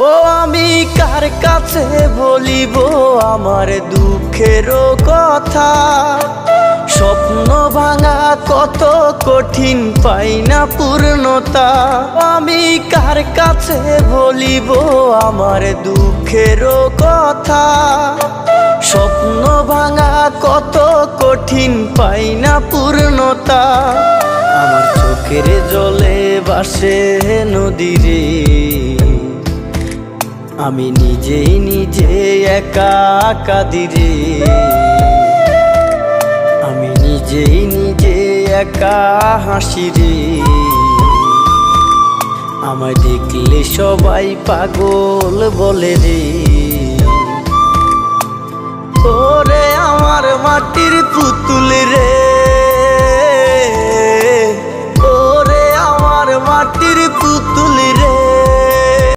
ও আমি কার কাছে বলিব আমার দুঃখের কথা, স্বপ্ন ভাঙা কত কঠিন পাই না পূর্ণতা। আমি কার কাছে বলিব আমার দুঃখের কথা, স্বপ্ন ভাঙা কত কঠিন পাই না পূর্ণতা। আমার চোখের জলে ভাসে নদীরে, আমি নিজেই নিজে একা কাঁদি রে। আমি নিজেই নিজে একা হাসি রে। আমায় দেখলে সবাই পাগল বলে রে। ওরে আমার মাটির পুতুল রে, ওরে আমার মাটির পুতুল রে।